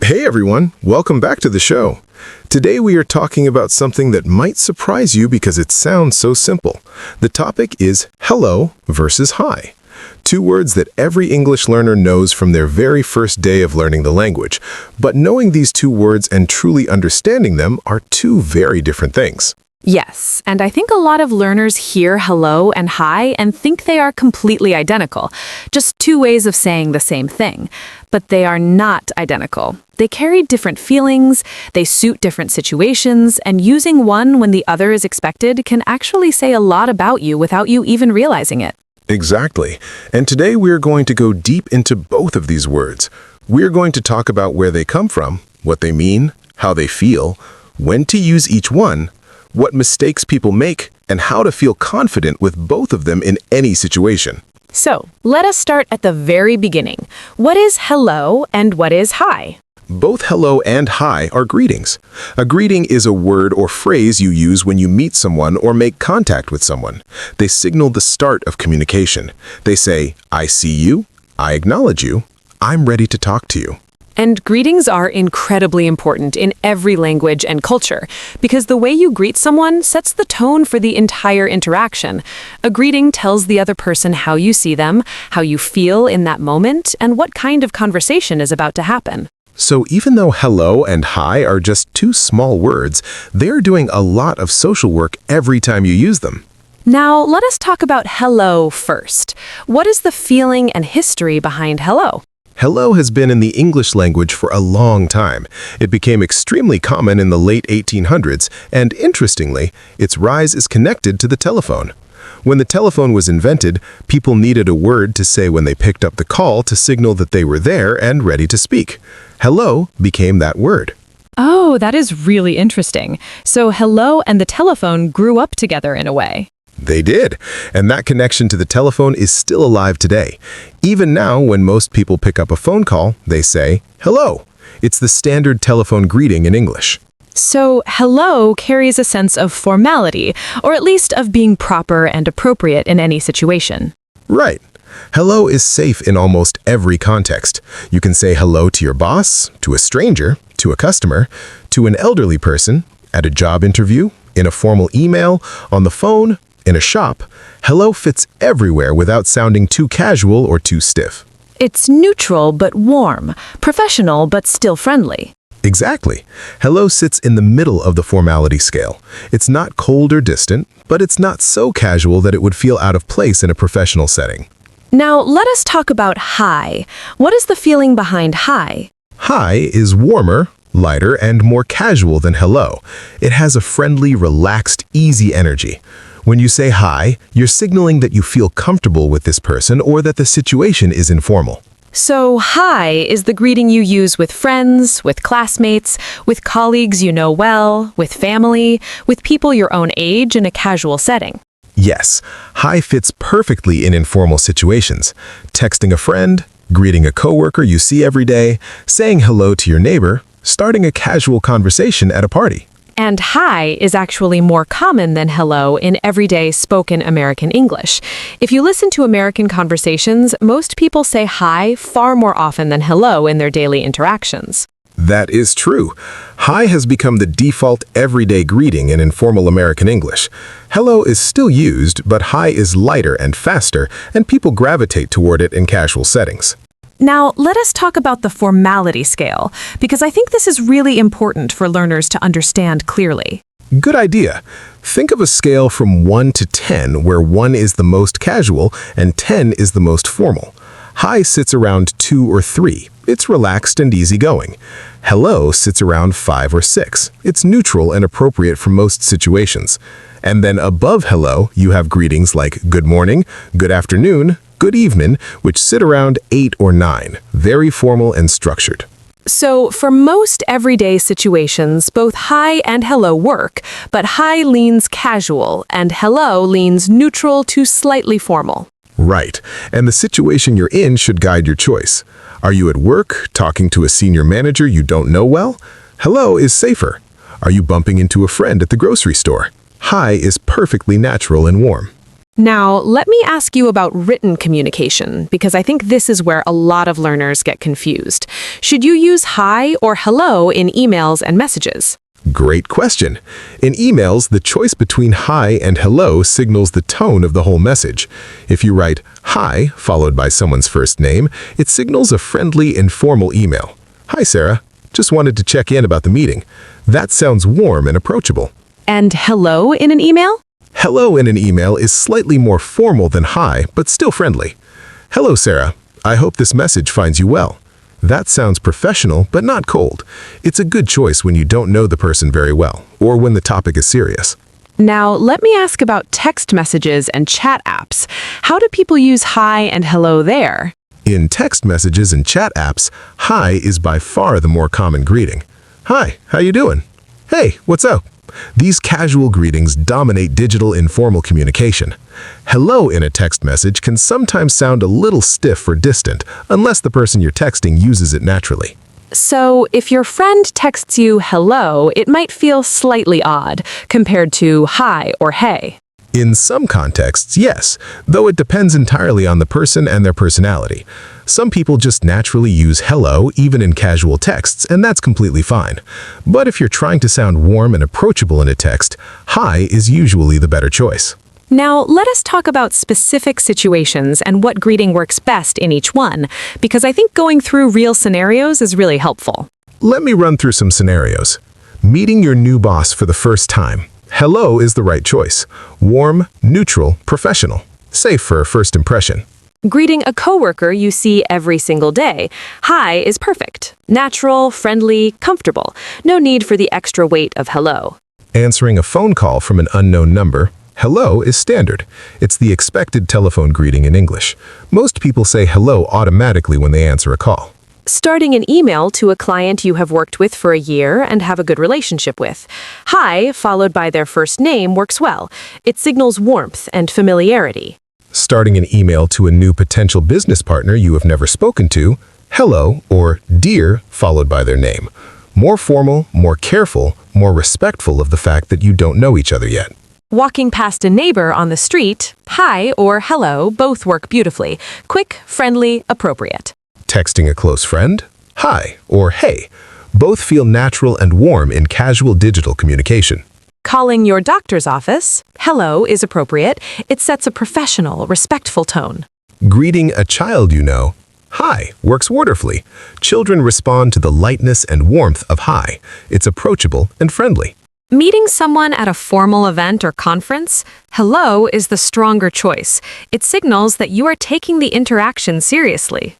Hey everyone, welcome back to the show. Today we are talking about something that might surprise you because it sounds so simple. The topic is hello versus hi. Two words that every English learner knows from their very first day of learning the language. But knowing these two words and truly understanding them are two very different things. Yes, and I think a lot of learners hear hello and hi and think they are completely identical, just two ways of saying the same thing. But they are not identical. They carry different feelings, they suit different situations, and using one when the other is expected can actually say a lot about you without you even realizing it. Exactly. And today we are going to go deep into both of these words. We are going to talk about where they come from, what they mean, how they feel, when to use each one, what mistakes people make, and how to feel confident with both of them in any situation. So, let us start at the very beginning. What is hello and what is hi? Both hello and hi are greetings. A greeting is a word or phrase you use when you meet someone or make contact with someone. They signal the start of communication. They say, I see you, I acknowledge you, I'm ready to talk to you. And greetings are incredibly important in every language and culture because the way you greet someone sets the tone for the entire interaction. A greeting tells the other person how you see them, how you feel in that moment, and what kind of conversation is about to happen. So even though hello and hi are just two small words, they're doing a lot of social work every time you use them. Now, let us talk about hello first. What is the feeling and history behind hello? Hello has been in the English language for a long time. It became extremely common in the late 1800s, and interestingly, its rise is connected to the telephone. When the telephone was invented, people needed a word to say when they picked up the call to signal that they were there and ready to speak. Hello became that word. Oh, that is really interesting. So hello and the telephone grew up together in a way. They did, and that connection to the telephone is still alive today. Even now, when most people pick up a phone call, they say, hello. It's the standard telephone greeting in English. So hello carries a sense of formality, or at least of being proper and appropriate in any situation. Right. Hello is safe in almost every context. You can say hello to your boss, to a stranger, to a customer, to an elderly person, at a job interview, in a formal email, on the phone, in a shop. Hello fits everywhere without sounding too casual or too stiff. It's neutral but warm, professional but still friendly. Exactly. Hello sits in the middle of the formality scale. It's not cold or distant, but it's not so casual that it would feel out of place in a professional setting. Now, let us talk about hi. What is the feeling behind hi? Hi is warmer, lighter, and more casual than hello. It has a friendly, relaxed, easy energy. When you say hi, you're signaling that you feel comfortable with this person or that the situation is informal. So hi is the greeting you use with friends, with classmates, with colleagues you know well, with family, with people your own age in a casual setting. Yes, hi fits perfectly in informal situations. Texting a friend, greeting a coworker you see every day, saying hello to your neighbor, starting a casual conversation at a party. And hi is actually more common than hello in everyday spoken American English. If you listen to American conversations, most people say hi far more often than hello in their daily interactions. That is true. Hi has become the default everyday greeting in informal American English. Hello is still used, but hi is lighter and faster, and people gravitate toward it in casual settings. Now, let us talk about the formality scale, because I think this is really important for learners to understand clearly. Good idea. Think of a scale from 1 to 10, where 1 is the most casual and 10 is the most formal. Hi sits around 2 or 3. It's relaxed and easygoing. Hello sits around 5 or 6. It's neutral and appropriate for most situations. And then above hello, you have greetings like good morning, good afternoon, good evening, which sit around 8 or 9, very formal and structured. So, for most everyday situations, both hi and hello work, but hi leans casual and hello leans neutral to slightly formal. Right, and the situation you're in should guide your choice. Are you at work, talking to a senior manager you don't know well? Hello is safer. Are you bumping into a friend at the grocery store? Hi is perfectly natural and warm. Now, let me ask you about written communication, because I think this is where a lot of learners get confused. Should you use hi or hello in emails and messages? Great question. In emails, the choice between hi and hello signals the tone of the whole message. If you write hi followed by someone's first name, it signals a friendly, informal email. Hi, Sarah. Just wanted to check in about the meeting. That sounds warm and approachable. And hello in an email? Hello in an email is slightly more formal than hi, but still friendly. Hello, Sarah. I hope this message finds you well. That sounds professional, but not cold. It's a good choice when you don't know the person very well, or when the topic is serious. Now, let me ask about text messages and chat apps. How do people use hi and hello there? In text messages and chat apps, hi is by far the more common greeting. Hi, how you doing? Hey, what's up? These casual greetings dominate digital informal communication. Hello in a text message can sometimes sound a little stiff or distant, unless the person you're texting uses it naturally. So, if your friend texts you hello, it might feel slightly odd compared to hi or hey. In some contexts, yes, though it depends entirely on the person and their personality. Some people just naturally use hello even in casual texts, and that's completely fine. But if you're trying to sound warm and approachable in a text, hi is usually the better choice. Now, let us talk about specific situations and what greeting works best in each one, because I think going through real scenarios is really helpful. Let me run through some scenarios. Meeting your new boss for the first time. Hello is the right choice. Warm, neutral, professional. Safe for a first impression. Greeting a coworker you see every single day. Hi is perfect. Natural, friendly, comfortable. No need for the extra weight of hello. Answering a phone call from an unknown number. Hello is standard. It's the expected telephone greeting in English. Most people say hello automatically when they answer a call. Starting an email to a client you have worked with for a year and have a good relationship with. Hi, followed by their first name, works well. It signals warmth and familiarity. Starting an email to a new potential business partner you have never spoken to. Hello or dear, followed by their name. More formal, more careful, more respectful of the fact that you don't know each other yet. Walking past a neighbor on the street, hi or hello both work beautifully. Quick, friendly, appropriate. Texting a close friend, hi or hey, both feel natural and warm in casual digital communication. Calling your doctor's office, hello is appropriate. It sets a professional, respectful tone. Greeting a child you know, hi, works wonderfully. Children respond to the lightness and warmth of hi. It's approachable and friendly. Meeting someone at a formal event or conference, hello is the stronger choice. It signals that you are taking the interaction seriously.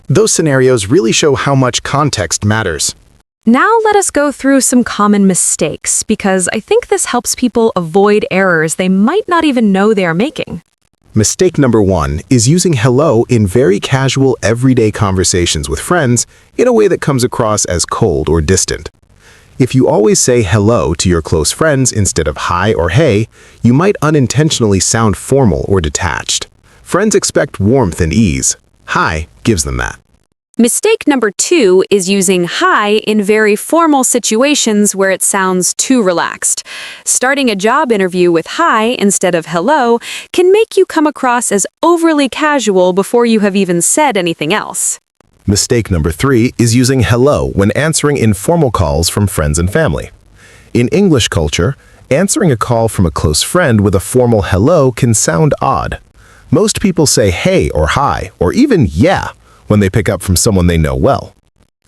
Those scenarios really show how much context matters. Now let us go through some common mistakes, because I think this helps people avoid errors they might not even know they are making. Mistake number 1 is using hello in very casual, everyday conversations with friends in a way that comes across as cold or distant. If you always say hello to your close friends instead of hi or hey, you might unintentionally sound formal or detached. Friends expect warmth and ease. Hi gives them that. Mistake number 2 is using hi in very formal situations where it sounds too relaxed. Starting a job interview with hi instead of hello can make you come across as overly casual before you have even said anything else. Mistake number 3 is using hello when answering informal calls from friends and family. In English culture, answering a call from a close friend with a formal hello can sound odd. Most people say hey or hi or even yeah when they pick up from someone they know well.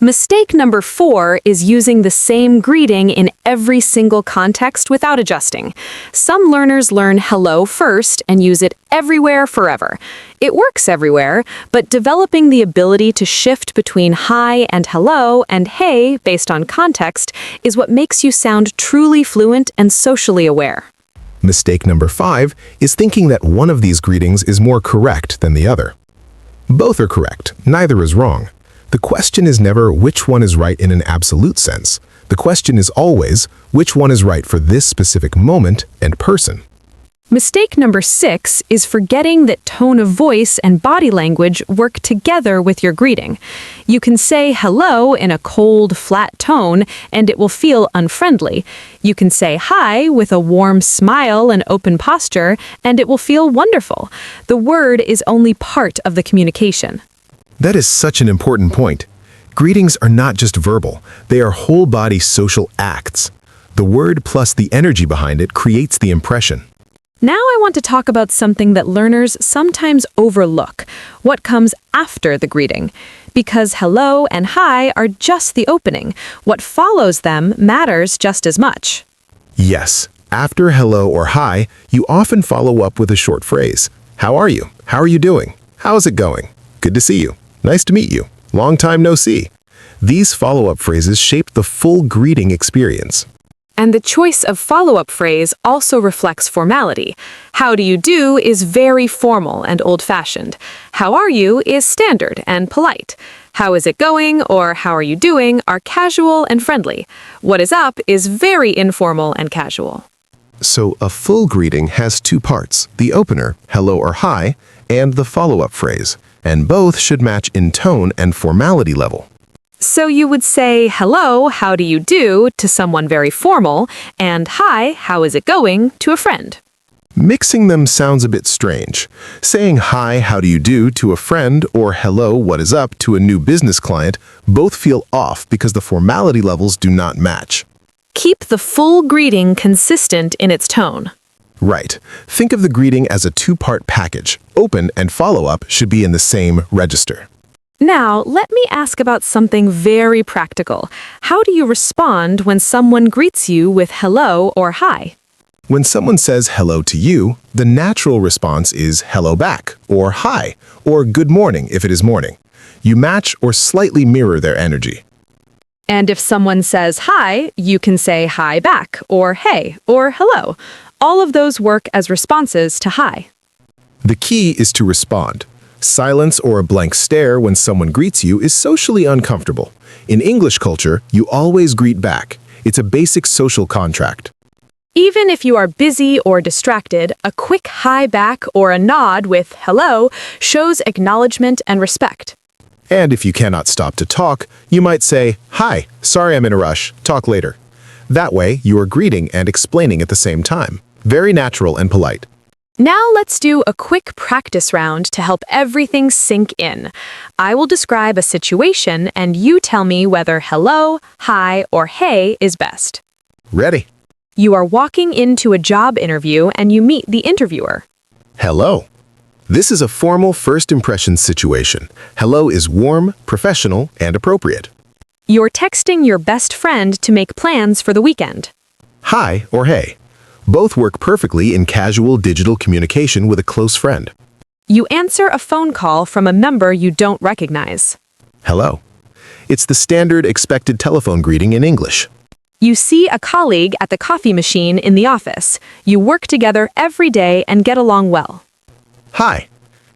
Mistake number 4 is using the same greeting in every single context without adjusting. Some learners learn hello first and use it everywhere forever. It works everywhere, but developing the ability to shift between hi and hello and hey based on context is what makes you sound truly fluent and socially aware. Mistake number 5 is thinking that one of these greetings is more correct than the other. Both are correct, neither is wrong. The question is never which one is right in an absolute sense. The question is always which one is right for this specific moment and person. Mistake number 6 is forgetting that tone of voice and body language work together with your greeting. You can say hello in a cold, flat tone, and it will feel unfriendly. You can say hi with a warm smile and open posture, and it will feel wonderful. The word is only part of the communication. That is such an important point. Greetings are not just verbal, they are whole-body social acts. The word plus the energy behind it creates the impression. Now I want to talk about something that learners sometimes overlook, what comes after the greeting. Because hello and hi are just the opening. What follows them matters just as much. Yes, after hello or hi, you often follow up with a short phrase. How are you? How are you doing? How's it going? Good to see you. Nice to meet you. Long time no see. These follow-up phrases shape the full greeting experience. And the choice of follow-up phrase also reflects formality. How do you do is very formal and old-fashioned. How are you is standard and polite. How is it going or how are you doing are casual and friendly. What is up is very informal and casual. So a full greeting has two parts, the opener, hello or hi, and the follow-up phrase, and both should match in tone and formality level. So you would say, hello, how do you do, to someone very formal, and hi, how is it going, to a friend. Mixing them sounds a bit strange. Saying hi, how do you do, to a friend, or hello, what is up, to a new business client, both feel off because the formality levels do not match. Keep the full greeting consistent in its tone. Right. Think of the greeting as a two-part package. Open and follow-up should be in the same register. Now, let me ask about something very practical. How do you respond when someone greets you with hello or hi? When someone says hello to you, the natural response is hello back, or hi, or good morning if it is morning. You match or slightly mirror their energy. And if someone says hi, you can say hi back, or hey, or hello. All of those work as responses to hi. The key is to respond. Silence or a blank stare when someone greets you is socially uncomfortable. In English culture, you always greet back. It's a basic social contract. Even if you are busy or distracted, a quick hi back or a nod with hello shows acknowledgement and respect. And if you cannot stop to talk, you might say, hi, sorry I'm in a rush, talk later. That way, you are greeting and explaining at the same time. Very natural and polite. Now let's do a quick practice round to help everything sink in. I will describe a situation and you tell me whether hello, hi, or hey is best. Ready? You are walking into a job interview and you meet the interviewer. Hello. This is a formal first impression situation. Hello is warm, professional, and appropriate. You're texting your best friend to make plans for the weekend. Hi or hey. Both work perfectly in casual digital communication with a close friend. You answer a phone call from a number you don't recognize. Hello. It's the standard expected telephone greeting in English. You see a colleague at the coffee machine in the office. You work together every day and get along well. Hi.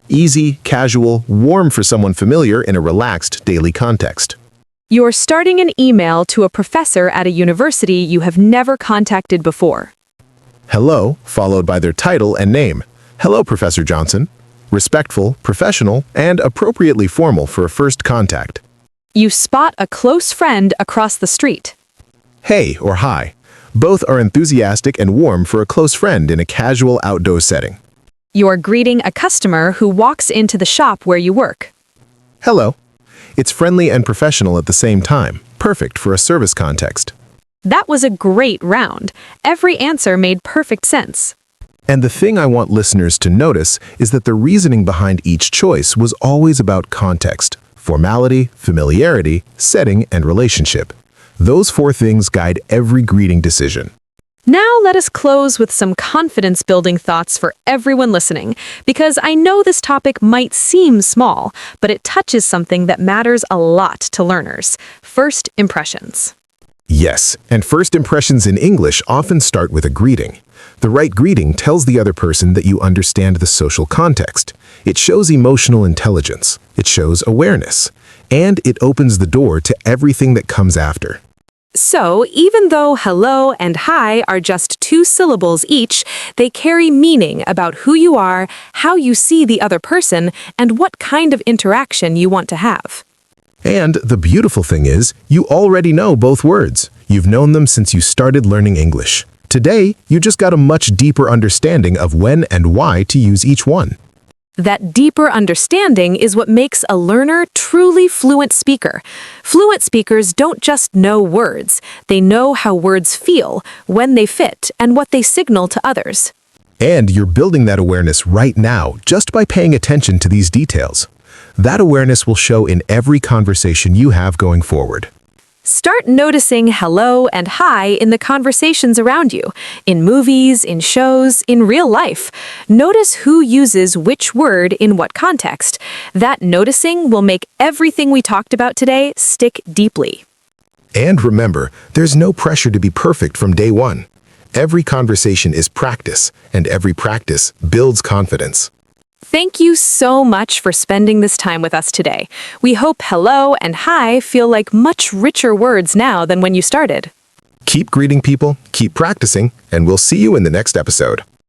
Easy, casual, warm for someone familiar in a relaxed daily context. You're starting an email to a professor at a university you have never contacted before. Hello, followed by their title and name. Hello, Professor Johnson. Respectful, professional, and appropriately formal for a first contact. You spot a close friend across the street. Hey or hi. Both are enthusiastic and warm for a close friend in a casual outdoor setting. You're greeting a customer who walks into the shop where you work. Hello. It's friendly and professional at the same time, perfect for a service context. That was a great round. Every answer made perfect sense. And the thing I want listeners to notice is that the reasoning behind each choice was always about context, formality, familiarity, setting, and relationship. Those four things guide every greeting decision. Now let us close with some confidence-building thoughts for everyone listening, because I know this topic might seem small, but it touches something that matters a lot to learners: first impressions. Yes, and first impressions in English often start with a greeting. The right greeting tells the other person that you understand the social context. It shows emotional intelligence. It shows awareness. And it opens the door to everything that comes after. So, even though hello and hi are just 2 syllables each, they carry meaning about who you are, how you see the other person, and what kind of interaction you want to have. And the beautiful thing is, you already know both words. You've known them since you started learning English. Today, you just got a much deeper understanding of when and why to use each one. That deeper understanding is what makes a learner truly fluent speaker. Fluent speakers don't just know words, they know how words feel, when they fit, and what they signal to others. And you're building that awareness right now just by paying attention to these details. That awareness will show in every conversation you have going forward. Start noticing hello and hi in the conversations around you, in movies, in shows, in real life. Notice who uses which word in what context. That noticing will make everything we talked about today stick deeply. And remember, there's no pressure to be perfect from day one. Every conversation is practice, and every practice builds confidence. Thank you so much for spending this time with us today. We hope hello and hi feel like much richer words now than when you started. Keep greeting people, keep practicing, and we'll see you in the next episode.